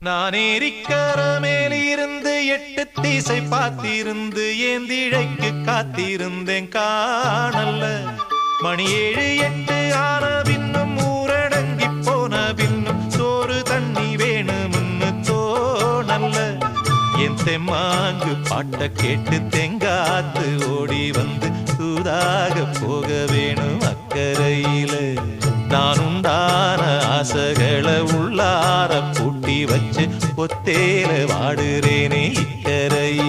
நான் ஏரிக்கர மேலிருந்து 8 திசை பார்த்திருந்து ஏந்திழைக்கு காத்திருந்தேன் காணல்ல. மணி 7 8 ஆன பின்னும் ஊரடங்கி போன பின்னும் சோறு தண்ணி வேணும்னு தோணல்ல. என் தெம்மாங்கு பாட்ட கேட்டு தெங்காத்து ஓடி வந்து தூதாக போக வேணும் அக்கறையில. நான் உண்டான ஆசைகளை உள்ளார பூட்டி வச்சு ஒத்தேல வாடுறேனே இக்கரையில.